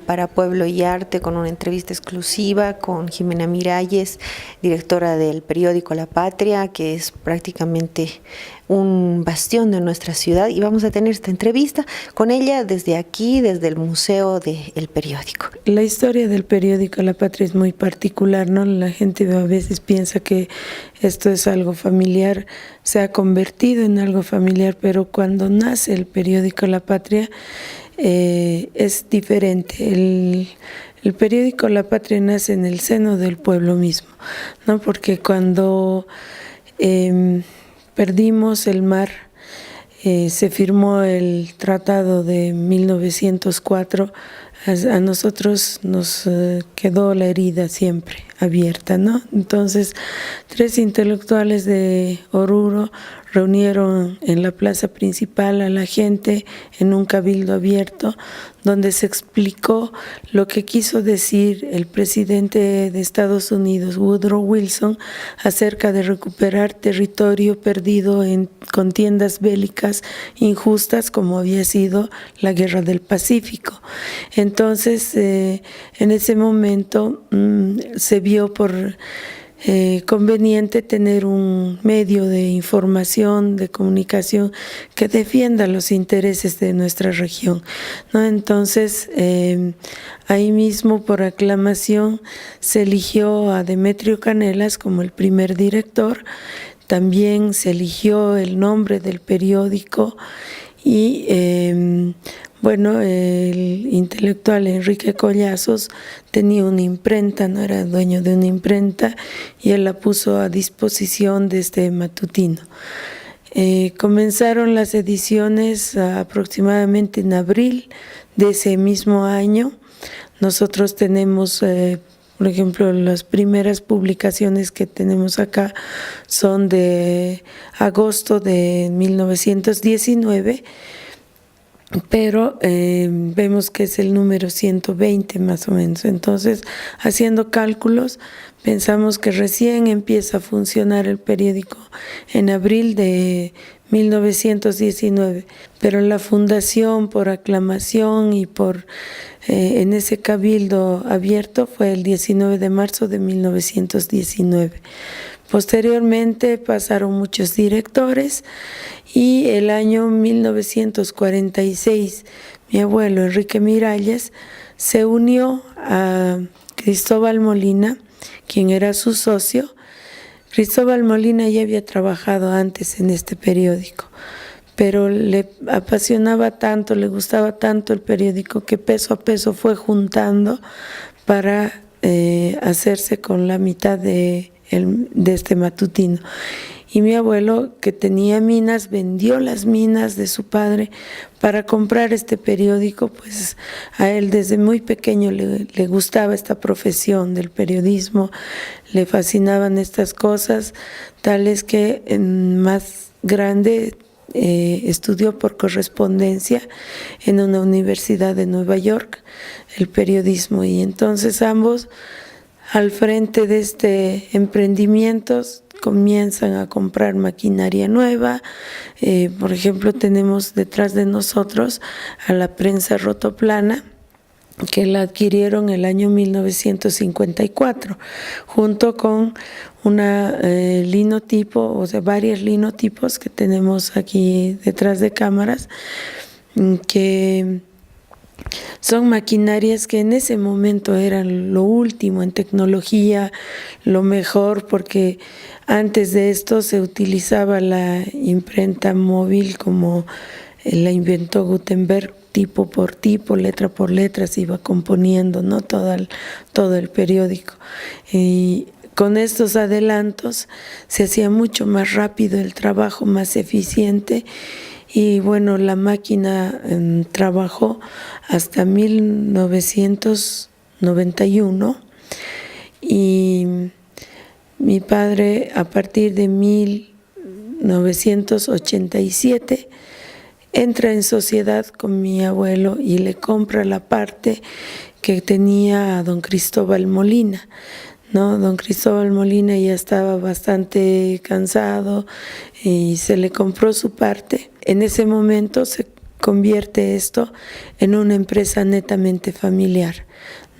para Pueblo y Arte con una entrevista exclusiva con Jimena Miralles, directora del periódico La Patria, que es prácticamente un bastión de nuestra ciudad, y vamos a tener esta entrevista con ella desde aquí, desde el Museo del Periódico. La historia del periódico La Patria es muy particular, ¿no? La gente a veces piensa que esto es algo familiar, se ha convertido en algo familiar, pero cuando nace el periódico La Patria es diferente. El periódico La Patria nace en el seno del pueblo mismo, ¿no? Porque cuando perdimos el mar, se firmó el tratado de 1904, a nosotros nos quedó la herida siempre abierta, ¿no? Entonces, 3 intelectuales de Oruro reunieron en la plaza principal a la gente en un cabildo abierto, donde se explicó lo que quiso decir el presidente de Estados Unidos, Woodrow Wilson, acerca de recuperar territorio perdido en contiendas bélicas injustas como había sido la Guerra del Pacífico. Entonces, en ese momento se vio por conveniente tener un medio de información, de comunicación que defienda los intereses de nuestra región, ¿no? Entonces, ahí mismo por aclamación se eligió a Demetrio Canelas como el primer director. También se eligió el nombre del periódico y bueno, el intelectual Enrique Collazos tenía una imprenta, no era dueño de una imprenta, y él la puso a disposición de este matutino. Comenzaron las ediciones aproximadamente en abril de ese mismo año. Nosotros tenemos, por ejemplo, las primeras publicaciones que tenemos acá son de agosto de 1919, pero vemos que es el número 120 más o menos. Entonces, haciendo cálculos, pensamos que recién empieza a funcionar el periódico en abril de 1919, pero la fundación por aclamación y por en ese cabildo abierto fue el 19 de marzo de 1919. Posteriormente pasaron muchos directores y el año 1946 mi abuelo Enrique Miralles se unió a Cristóbal Molina, quien era su socio. Cristóbal Molina ya había trabajado antes en este periódico, pero le apasionaba tanto, le gustaba tanto el periódico que peso a peso fue juntando para hacerse con la mitad de este matutino. Y mi abuelo, que tenía minas, vendió las minas de su padre para comprar este periódico. Pues a él desde muy pequeño le gustaba esta profesión del periodismo, le fascinaban estas cosas, tales que en más grande estudió por correspondencia en una universidad de Nueva York el periodismo, y entonces ambos al frente de este emprendimiento comienzan a comprar maquinaria nueva. Por ejemplo, tenemos detrás de nosotros a la prensa rotoplana, que la adquirieron el año 1954, junto con una linotipo, o sea, varios linotipos que tenemos aquí detrás de cámaras, que son maquinarias que en ese momento eran lo último en tecnología, lo mejor, porque antes de esto se utilizaba la imprenta móvil como la inventó Gutenberg, tipo por tipo, letra por letra, se iba componiendo, ¿no? todo el periódico. Y con estos adelantos se hacía mucho más rápido el trabajo, más eficiente. Y bueno, la máquina trabajó hasta 1991 y mi padre a partir de 1987 entra en sociedad con mi abuelo y le compra la parte que tenía a don Cristóbal Molina, ¿no? Don Cristóbal Molina ya estaba bastante cansado y se le compró su parte. En ese momento se convierte esto en una empresa netamente familiar,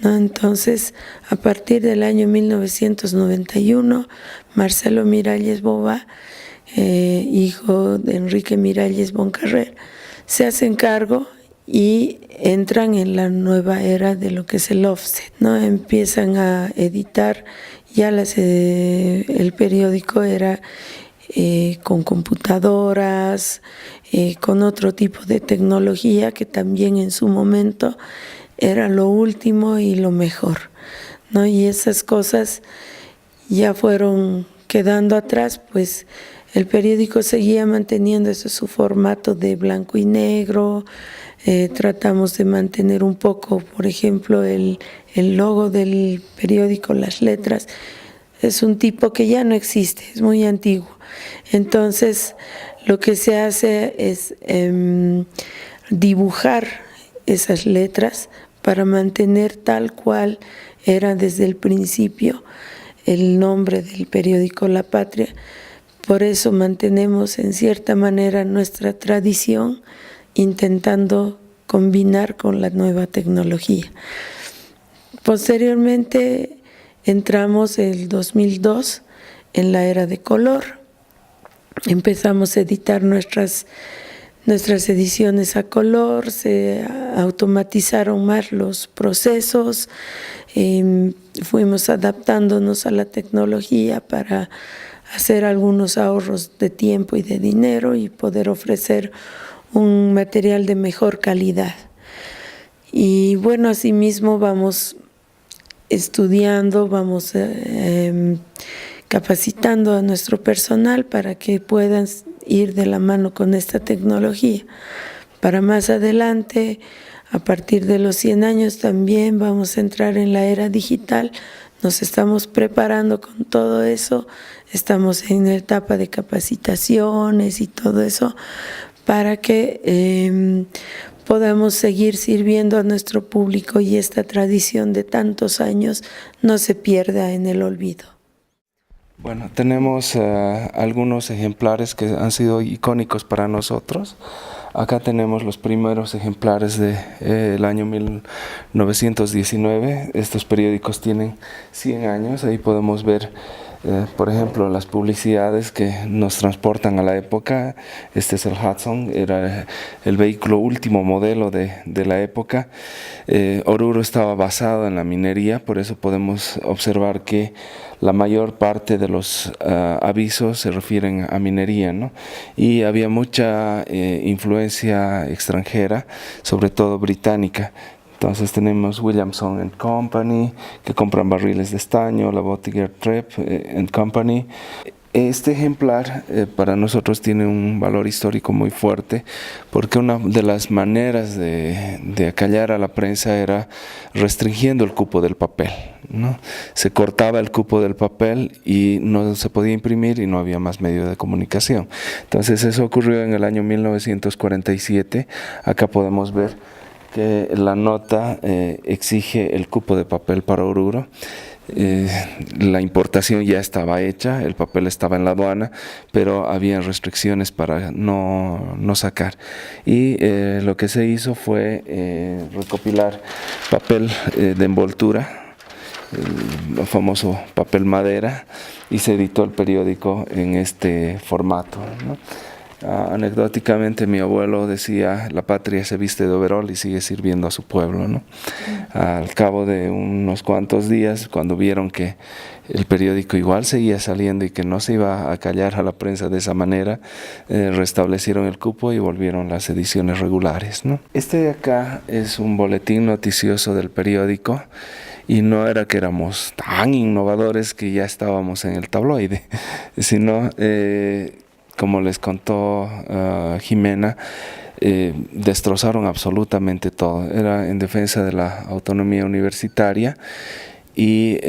¿no? Entonces, a partir del año 1991, Marcelo Miralles Boba, hijo de Enrique Miralles Boncarrer, se hacen cargo y entran en la nueva era de lo que es el offset, ¿no? Empiezan a editar, ya el periódico era con computadoras, con otro tipo de tecnología que también en su momento era lo último y lo mejor, ¿no? Y esas cosas ya fueron quedando atrás, pues el periódico seguía manteniendo ese su formato de blanco y negro. Tratamos de mantener un poco, por ejemplo, el logo del periódico, las letras, es un tipo que ya no existe, es muy antiguo. Entonces, lo que se hace es dibujar esas letras para mantener tal cual era desde el principio el nombre del periódico La Patria. Por eso mantenemos en cierta manera nuestra tradición, intentando combinar con la nueva tecnología. Posteriormente entramos el 2002 en la era de color. Empezamos a editar nuestras ediciones a color, se automatizaron más los procesos, fuimos adaptándonos a la tecnología para hacer algunos ahorros de tiempo y de dinero y poder ofrecer un material de mejor calidad. Y bueno, asimismo vamos estudiando, vamos capacitando a nuestro personal para que puedan ir de la mano con esta tecnología. Para más adelante, a partir de los 100 años también vamos a entrar en la era digital. Nos estamos preparando con todo eso, estamos en la etapa de capacitaciones y todo eso para que podamos seguir sirviendo a nuestro público y esta tradición de tantos años no se pierda en el olvido. Bueno, tenemos algunos ejemplares que han sido icónicos para nosotros. Acá tenemos los primeros ejemplares del año 1919. Estos periódicos tienen 100 años. Ahí podemos ver, por ejemplo, las publicidades que nos transportan a la época. Este es el Hudson, era el vehículo último modelo de la época. Oruro estaba basado en la minería, por eso podemos observar que la mayor parte de los avisos se refieren a minería, ¿no? Y había mucha influencia extranjera, sobre todo británica. Entonces tenemos Williamson & Company, que compran barriles de estaño, la Bottger Trepp & Company. Este ejemplar para nosotros tiene un valor histórico muy fuerte, porque una de las maneras de acallar a la prensa era restringiendo el cupo del papel, ¿no? Se cortaba el cupo del papel y no se podía imprimir y no había más medio de comunicación. Entonces eso ocurrió en el año 1947. Acá podemos ver que la nota exige el cupo de papel para Oruro. La importación ya estaba hecha, el papel estaba en la aduana, pero había restricciones para no sacar. Y lo que se hizo fue recopilar papel de envoltura, el famoso papel madera, y se editó el periódico en este formato, ¿no? Anecdóticamente mi abuelo decía: la patria se viste de overol y sigue sirviendo a su pueblo, ¿no? Al cabo de unos cuantos días, cuando vieron que el periódico igual seguía saliendo y que no se iba a callar a la prensa de esa manera, restablecieron el cupo y volvieron las ediciones regulares, ¿no? Este de acá es un boletín noticioso del periódico. Y no era que éramos tan innovadores que ya estábamos en el tabloide, sino como les contó Jimena, destrozaron absolutamente todo. Era en defensa de la autonomía universitaria y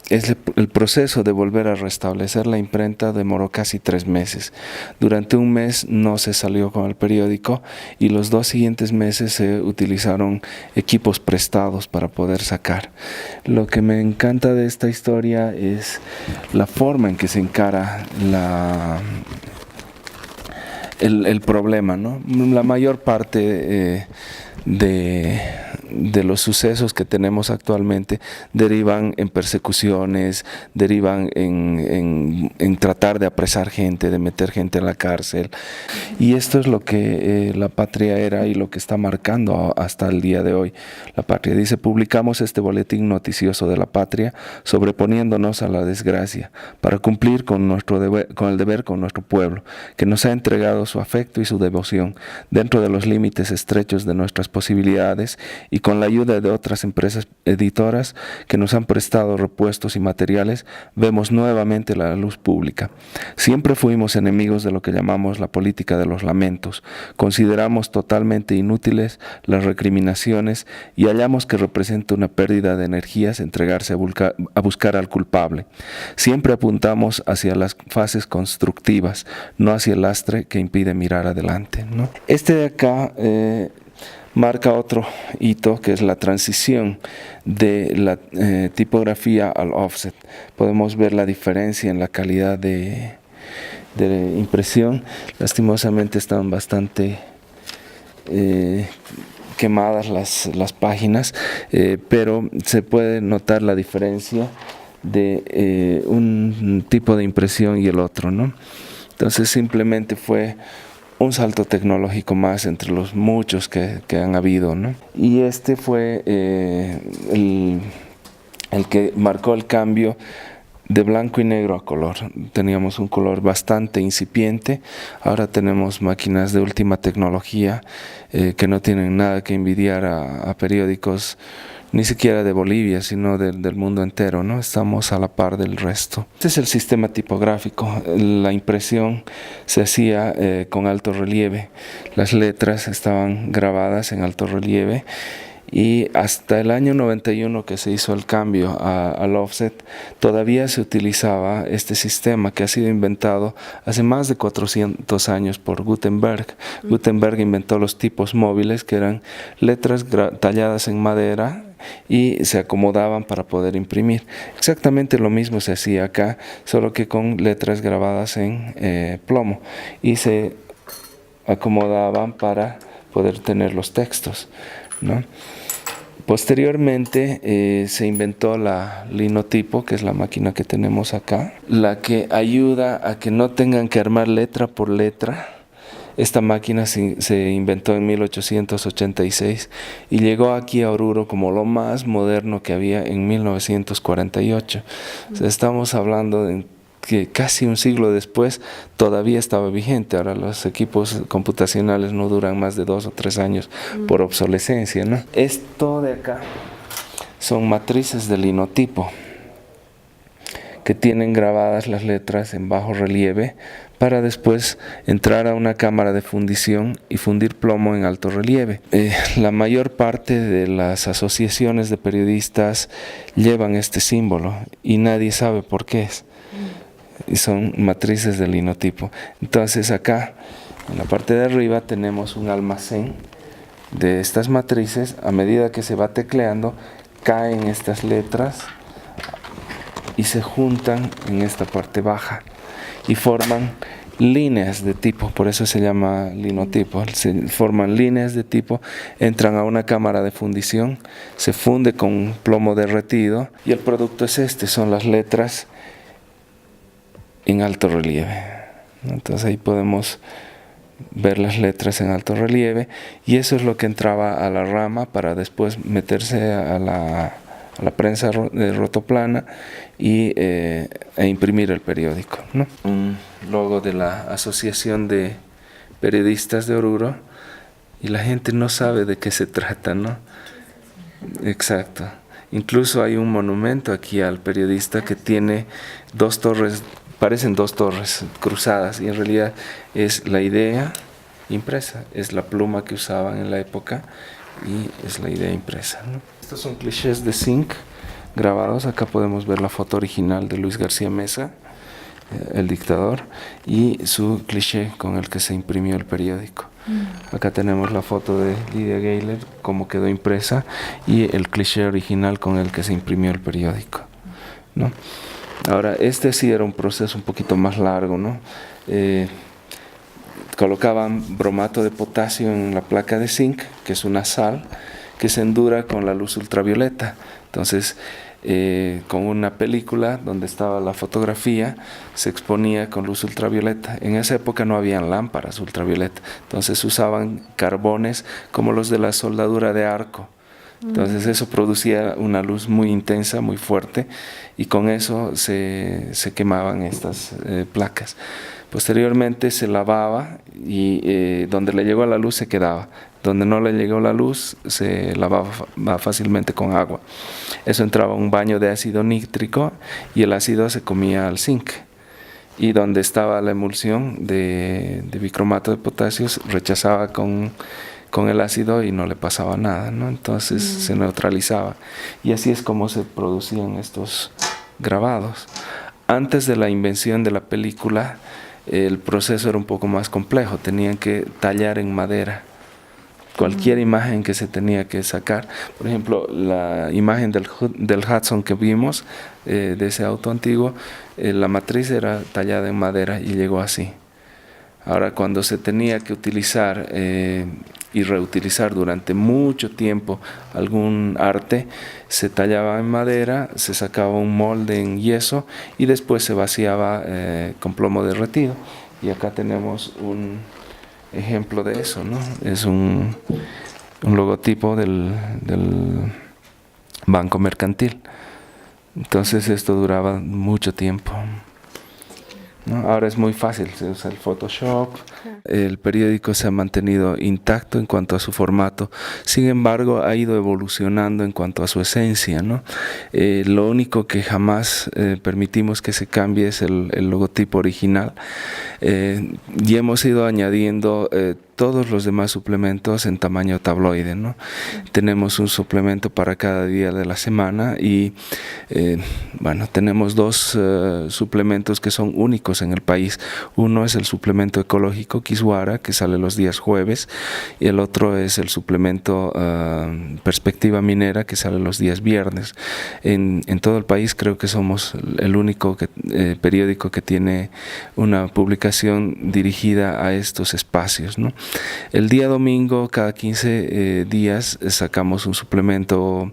el proceso de volver a restablecer la imprenta demoró casi 3 meses. Durante un mes no se salió con el periódico y los 2 siguientes meses se utilizaron equipos prestados para poder sacar. Lo que me encanta de esta historia es la forma en que se encara el problema, ¿no? La mayor parte de los sucesos que tenemos actualmente derivan en persecuciones, derivan en tratar de apresar gente, de meter gente en la cárcel. Y esto es lo que la Patria era y lo que está marcando hasta el día de hoy. La Patria dice: publicamos este boletín noticioso de la Patria, sobreponiéndonos a la desgracia, para cumplir con el deber con nuestro pueblo, que nos ha entregado su afecto y su devoción, dentro de los límites estrechos de nuestras posibilidades y con la ayuda de otras empresas editoras que nos han prestado repuestos y materiales, vemos nuevamente la luz pública. Siempre fuimos enemigos de lo que llamamos la política de los lamentos. Consideramos totalmente inútiles las recriminaciones y hallamos que representa una pérdida de energías entregarse a buscar al culpable. Siempre apuntamos hacia las fases constructivas, no hacia el lastre que impide mirar adelante, ¿no? Este de acá marca otro hito, que es la transición de la tipografía al offset. Podemos ver la diferencia en la calidad de impresión. Lastimosamente están bastante quemadas las páginas, pero se puede notar la diferencia de un tipo de impresión y el otro, ¿no? Entonces simplemente fue un salto tecnológico más entre los muchos que han habido, ¿no? Y este fue el que marcó el cambio de blanco y negro a color. Teníamos un color bastante incipiente, ahora tenemos máquinas de última tecnología que no tienen nada que envidiar a periódicos ni siquiera de Bolivia, sino del mundo entero, ¿no? Estamos a la par del resto. Este es el sistema tipográfico. La impresión se hacía con alto relieve. Las letras estaban grabadas en alto relieve y hasta el año 91 que se hizo el cambio al offset, todavía se utilizaba este sistema que ha sido inventado hace más de 400 años por Gutenberg. Gutenberg inventó los tipos móviles, que eran letras talladas en madera y se acomodaban para poder imprimir. Exactamente lo mismo se hacía acá, solo que con letras grabadas en plomo, y se acomodaban para poder tener los textos, ¿no? Posteriormente se inventó la linotipo, que es la máquina que tenemos acá, la que ayuda a que no tengan que armar letra por letra. Esta máquina se inventó en 1886 y llegó aquí a Oruro como lo más moderno que había en 1948. O sea, estamos hablando de que casi un siglo después todavía estaba vigente. Ahora los equipos computacionales no duran más de 2 o 3 años por obsolescencia, ¿no? Esto de acá son matrices de linotipo que tienen grabadas las letras en bajo relieve para después entrar a una cámara de fundición y fundir plomo en alto relieve. La mayor parte de las asociaciones de periodistas llevan este símbolo y nadie sabe por qué es. Y son matrices de linotipo. Entonces acá en la parte de arriba tenemos un almacén de estas matrices. A medida que se va tecleando, caen estas letras y se juntan en esta parte baja y forman líneas de tipo, por eso se llama linotipo. Se forman líneas de tipo, entran a una cámara de fundición, se funde con plomo derretido y el producto es este, son las letras en alto relieve. Entonces ahí podemos ver las letras en alto relieve y eso es lo que entraba a la rama para después meterse a la prensa rotoplana y e imprimir el periódico, ¿no? Un logo de la Asociación de Periodistas de Oruro y la gente no sabe de qué se trata, ¿no? Exacto. Incluso hay un monumento aquí al periodista que tiene 2 torres, parecen 2 torres cruzadas y en realidad es la idea impresa, es la pluma que usaban en la época y es la idea impresa, ¿no? Estos son clichés de zinc grabados. Acá podemos ver la foto original de Luis García Meza, el dictador, y su cliché con el que se imprimió el periódico. Acá tenemos la foto de Lidia Gayler, cómo quedó impresa, y el cliché original con el que se imprimió el periódico, ¿no? Ahora, este sí era un proceso un poquito más largo, ¿no? colocaban bromato de potasio en la placa de zinc, que es una sal que se endura con la luz ultravioleta. Entonces, con una película donde estaba la fotografía, se exponía con luz ultravioleta. En esa época no habían lámparas ultravioleta, entonces usaban carbones como los de la soldadura de arco. Entonces eso producía una luz muy intensa, muy fuerte, y con eso se quemaban estas placas. Posteriormente se lavaba y donde le llegó la luz se quedaba. Donde no le llegó la luz se lavaba fácilmente con agua. Eso entraba un baño de ácido nítrico y el ácido se comía al zinc. Y donde estaba la emulsión de bicromato de potasio rechazaba con el ácido y no le pasaba nada, ¿no? Entonces se neutralizaba. Y así es como se producían estos grabados. Antes de la invención de la película, el proceso era un poco más complejo. Tenían que tallar en madera cualquier imagen que se tenía que sacar. Por ejemplo, la imagen del Hudson que vimos, de ese auto antiguo, la matriz era tallada en madera y llegó así. Ahora, cuando se tenía que utilizar y reutilizar durante mucho tiempo algún arte, se tallaba en madera, se sacaba un molde en yeso y después se vaciaba con plomo derretido. Y acá tenemos un ejemplo de eso, ¿no? Es un logotipo del Banco Mercantil. Entonces esto duraba mucho tiempo, ¿no? Ahora es muy fácil, se usa el Photoshop. El periódico se ha mantenido intacto en cuanto a su formato, sin embargo ha ido evolucionando en cuanto a su esencia, ¿no? Lo único que jamás permitimos que se cambie es el logotipo original, y hemos ido añadiendo todos los demás suplementos en tamaño tabloide, ¿no? Tenemos un suplemento para cada día de la semana y bueno, tenemos dos suplementos que son únicos en el país. Uno es el suplemento ecológico Kiswara, que sale los días jueves, y el otro es el suplemento Perspectiva Minera, que sale los días viernes. En todo el país creo que somos el único periódico que tiene una publicación dirigida a estos espacios, ¿no? El día domingo, cada 15 días, sacamos un suplemento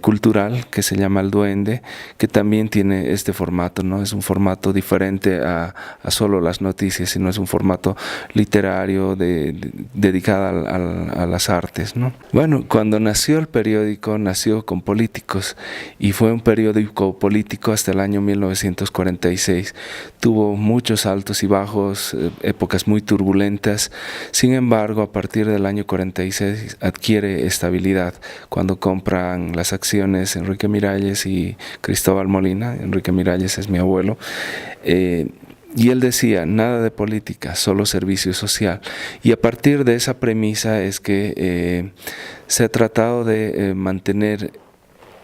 cultural que se llama El Duende, que también tiene este formato, ¿no? Es un formato diferente a solo las noticias, sino es un formato literario dedicado a las artes, ¿no? Bueno, cuando nació el periódico, nació con políticos y fue un periódico político hasta el año 1946. Tuvo muchos altos y bajos, épocas muy turbulentas. Sin embargo, a partir del año 46 adquiere estabilidad cuando compran las acciones Enrique Miralles y Cristóbal Molina. Enrique Miralles es mi abuelo. Y él decía, nada de política, solo servicio social. Y a partir de esa premisa es que se ha tratado de mantener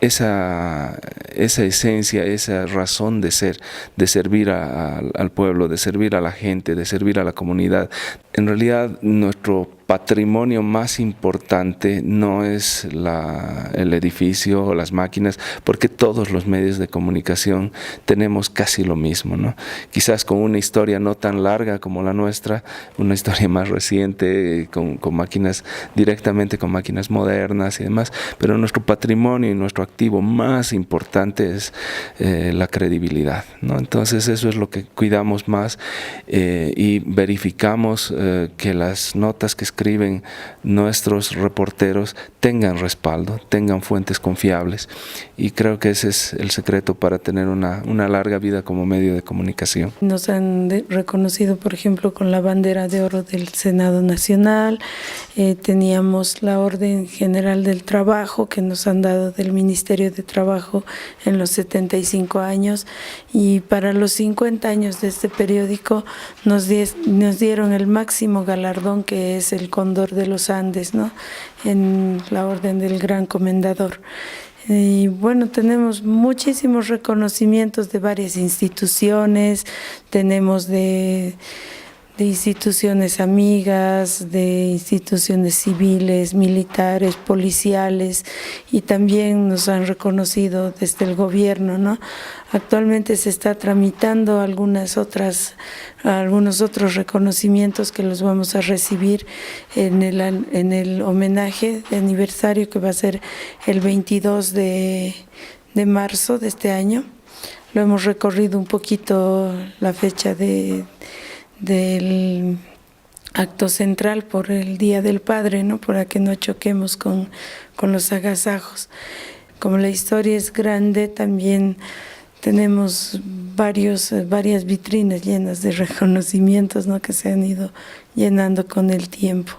esa esencia, esa razón de ser, de servir al pueblo, de servir a la gente, de servir a la comunidad. En realidad, nuestro patrimonio más importante no es el edificio o las máquinas, porque todos los medios de comunicación tenemos casi lo mismo, ¿no? Quizás con una historia no tan larga como la nuestra, una historia más reciente, con máquinas, directamente con máquinas modernas y demás, pero nuestro patrimonio y nuestro activo más importante es la credibilidad, ¿no? Entonces eso es lo que cuidamos más y verificamos que las notas que escriben nuestros reporteros tengan respaldo, tengan fuentes confiables, y creo que ese es el secreto para tener una larga vida como medio de comunicación. Nos han reconocido, por ejemplo, con la bandera de oro del Senado Nacional, teníamos la Orden General del Trabajo que nos han dado del Ministerio de Trabajo en los 75 años, y para los 50 años de este periódico nos dieron el máximo galardón, que es el Cóndor de los Andes, ¿no? En la Orden del Gran Comendador. Y bueno, tenemos muchísimos reconocimientos de varias instituciones, tenemos de instituciones amigas, de instituciones civiles, militares, policiales, y también nos han reconocido desde el gobierno, ¿no? Actualmente se está tramitando algunos otros reconocimientos que los vamos a recibir en el homenaje de aniversario que va a ser el 22 de marzo de este año. Lo hemos recorrido un poquito la fecha del acto central por el Día del Padre, ¿no? Para que no choquemos con los agasajos. Como la historia es grande, también tenemos varias vitrinas llenas de reconocimientos, ¿no? Que se han ido llenando con el tiempo.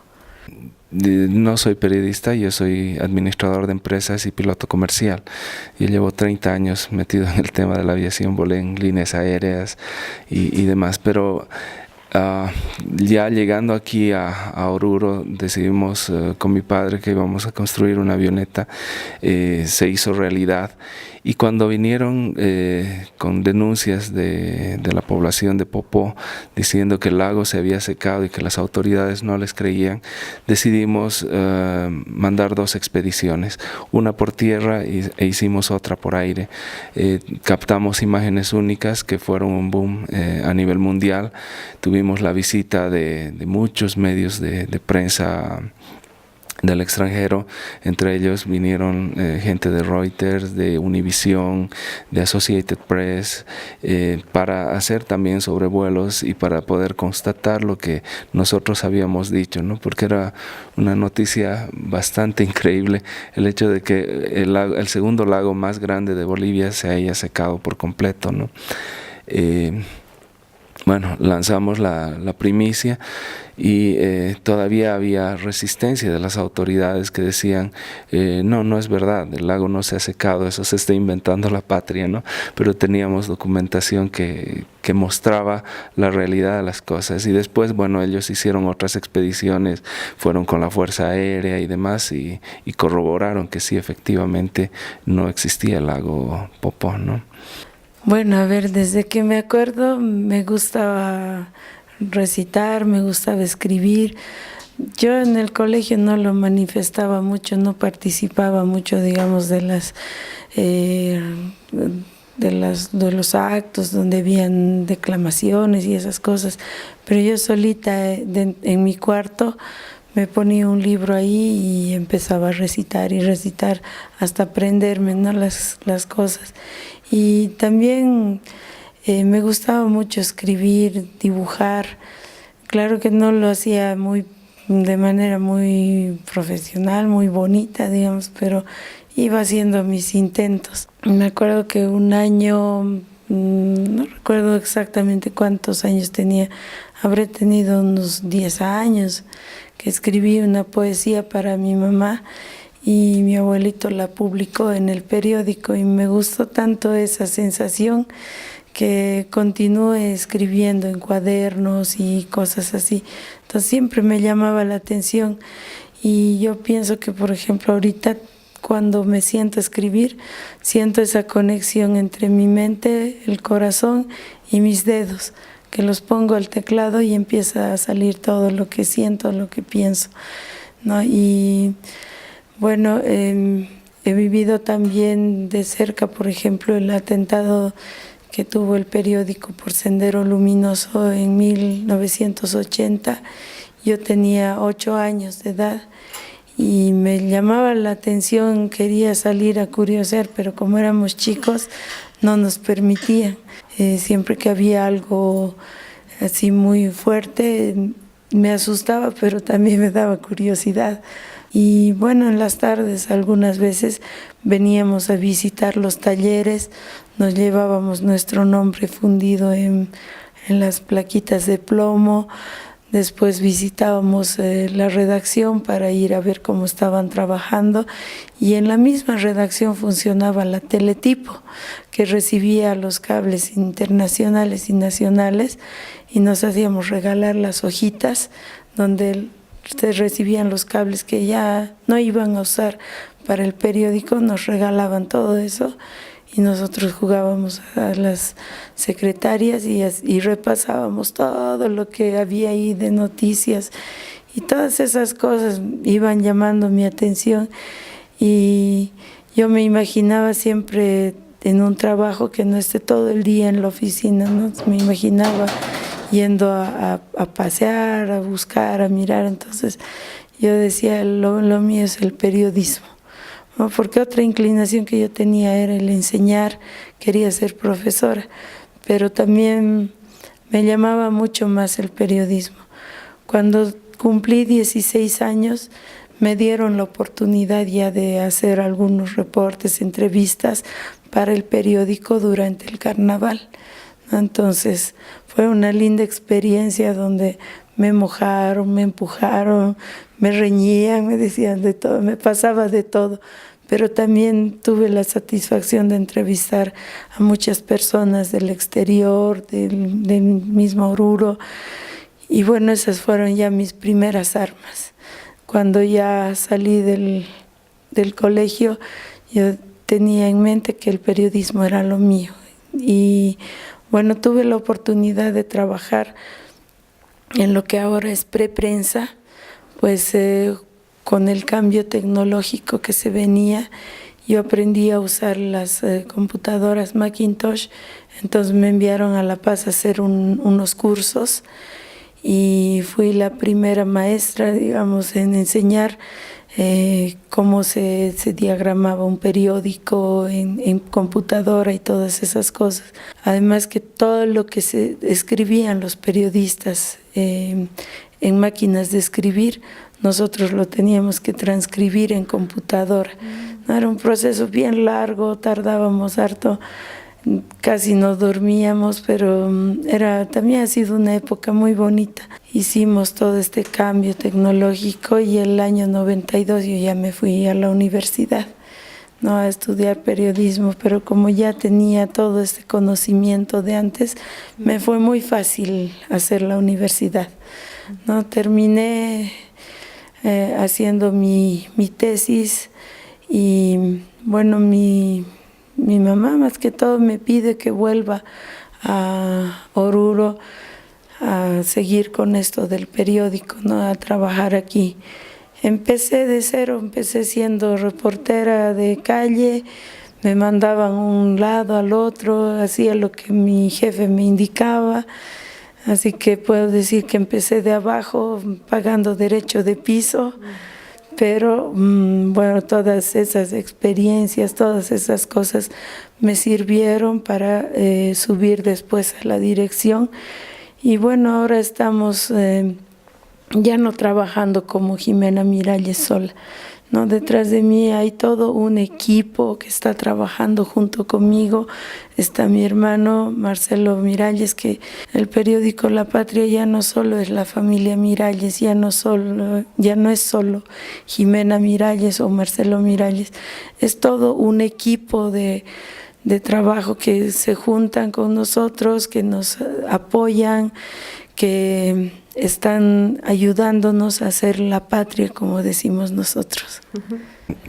No soy periodista, yo soy administrador de empresas y piloto comercial. Yo llevo 30 años metido en el tema de la aviación, volé en líneas aéreas y demás, pero ya llegando aquí a Oruro decidimos con mi padre que íbamos a construir una avioneta. Se hizo realidad, y cuando vinieron con denuncias de la población de Popó diciendo que el lago se había secado y que las autoridades no les creían, decidimos mandar 2 expediciones, una por tierra e hicimos otra por aire. Captamos imágenes únicas que fueron un boom a nivel mundial. Tuvimos la visita de muchos medios de prensa del extranjero, entre ellos vinieron gente de Reuters, de Univision, de Associated Press, para hacer también sobrevuelos y para poder constatar lo que nosotros habíamos dicho, ¿no? Porque era una noticia bastante increíble el hecho de que el segundo lago más grande de Bolivia se haya secado por completo, ¿no? Bueno, lanzamos la primicia y todavía había resistencia de las autoridades que decían no es verdad, el lago no se ha secado, eso se está inventando la patria, ¿no? Pero teníamos documentación que mostraba la realidad de las cosas. Y después, bueno, ellos hicieron otras expediciones, fueron con la Fuerza Aérea y demás, y corroboraron que sí, efectivamente no existía el lago Popó, ¿no? Bueno, a ver, desde que me acuerdo me gustaba recitar, me gustaba escribir. Yo en el colegio no lo manifestaba mucho, no participaba mucho, digamos, de los actos donde habían declamaciones y esas cosas, pero yo solita en mi cuarto me ponía un libro ahí y empezaba a recitar y recitar hasta aprenderme, ¿no? las cosas. Y también me gustaba mucho escribir, dibujar. Claro que no lo hacía de manera muy profesional, muy bonita, digamos, pero iba haciendo mis intentos. Me acuerdo que un año, no recuerdo exactamente cuántos años tenía, habré tenido unos 10 años, que escribí una poesía para mi mamá, y mi abuelito la publicó en el periódico, y me gustó tanto esa sensación que continué escribiendo en cuadernos y cosas así. Entonces siempre me llamaba la atención, y yo pienso que, por ejemplo, ahorita cuando me siento a escribir, siento esa conexión entre mi mente, el corazón y mis dedos, que los pongo al teclado y empieza a salir todo lo que siento, lo que pienso, ¿no? Y bueno, he vivido también de cerca, por ejemplo, el atentado que tuvo el periódico por Sendero Luminoso en 1980. Yo tenía 8 años de edad y me llamaba la atención, quería salir a curiosear, pero como éramos chicos no nos permitían. Siempre que había algo así muy fuerte me asustaba, pero también me daba curiosidad. Y bueno, en las tardes algunas veces veníamos a visitar los talleres, nos llevábamos nuestro nombre fundido en las plaquitas de plomo. Después visitábamos la redacción para ir a ver cómo estaban trabajando, y en la misma redacción funcionaba la teletipo, que recibía los cables internacionales y nacionales, y nos hacíamos regalar las hojitas donde ustedes recibían los cables que ya no iban a usar para el periódico, nos regalaban todo eso, y nosotros jugábamos a las secretarias y repasábamos todo lo que había ahí de noticias, y todas esas cosas iban llamando mi atención, y yo me imaginaba siempre en un trabajo que no esté todo el día en la oficina, ¿no? Me imaginaba yendo a pasear, a buscar, a mirar. Entonces yo decía, lo mío es el periodismo, ¿no? Porque otra inclinación que yo tenía era el enseñar, quería ser profesora, pero también me llamaba mucho más el periodismo. Cuando cumplí 16 años, me dieron la oportunidad ya de hacer algunos reportes, entrevistas para el periódico durante el carnaval, ¿no? Entonces fue una linda experiencia donde me mojaron, me empujaron, me reñían, me decían de todo, me pasaba de todo, pero también tuve la satisfacción de entrevistar a muchas personas del exterior, del mismo Oruro, y bueno, esas fueron ya mis primeras armas. Cuando ya salí del colegio, yo tenía en mente que el periodismo era lo mío. Y bueno, tuve la oportunidad de trabajar en lo que ahora es preprensa, pues con el cambio tecnológico que se venía, yo aprendí a usar las computadoras Macintosh, entonces me enviaron a La Paz a hacer unos cursos, y fui la primera maestra, digamos, en enseñar cómo se diagramaba un periódico en computadora y todas esas cosas. Además que todo lo que se escribían los periodistas en máquinas de escribir, nosotros lo teníamos que transcribir en computadora. No, era un proceso bien largo, tardábamos harto, casi no dormíamos, pero también ha sido una época muy bonita. Hicimos todo este cambio tecnológico y el año 92 yo ya me fui a la universidad, ¿no? A estudiar periodismo, pero como ya tenía todo este conocimiento de antes, me fue muy fácil hacer la universidad, ¿no? Terminé haciendo mi tesis, y bueno, mi mamá más que todo me pide que vuelva a Oruro a seguir con esto del periódico, ¿no? A trabajar aquí. Empecé de cero, empecé siendo reportera de calle, me mandaban un lado al otro, hacía lo que mi jefe me indicaba, así que puedo decir que empecé de abajo, pagando derecho de piso. Pero bueno, todas esas experiencias, todas esas cosas me sirvieron para subir después a la dirección. Y bueno, ahora estamos ya no trabajando como Jimena Miralles sola, ¿no? Detrás de mí hay todo un equipo que está trabajando junto conmigo. Está mi hermano Marcelo Miralles, que el periódico La Patria ya no solo es la familia Miralles, ya no es solo Jimena Miralles o Marcelo Miralles, es todo un equipo de trabajo que se juntan con nosotros, que nos apoyan, que están ayudándonos a hacer la patria, como decimos nosotros.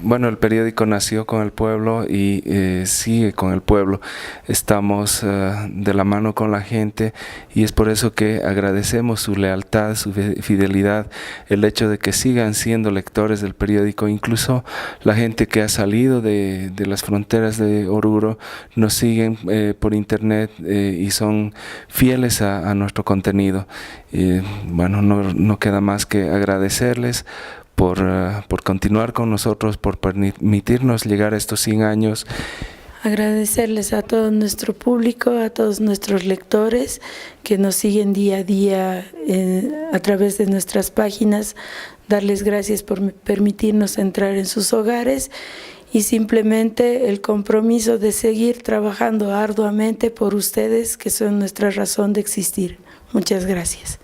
Bueno, el periódico nació con el pueblo y sigue con el pueblo. Estamos de la mano con la gente, y es por eso que agradecemos su lealtad, su fidelidad, el hecho de que sigan siendo lectores del periódico. Incluso la gente que ha salido de las fronteras de Oruro nos siguen por internet y son fieles a nuestro contenido. Bueno, no queda más que agradecerles por continuar con nosotros, por permitirnos llegar a estos 100 años. Agradecerles a todo nuestro público, a todos nuestros lectores que nos siguen día a día a través de nuestras páginas, darles gracias por permitirnos entrar en sus hogares, y simplemente el compromiso de seguir trabajando arduamente por ustedes, que son nuestra razón de existir. Muchas gracias.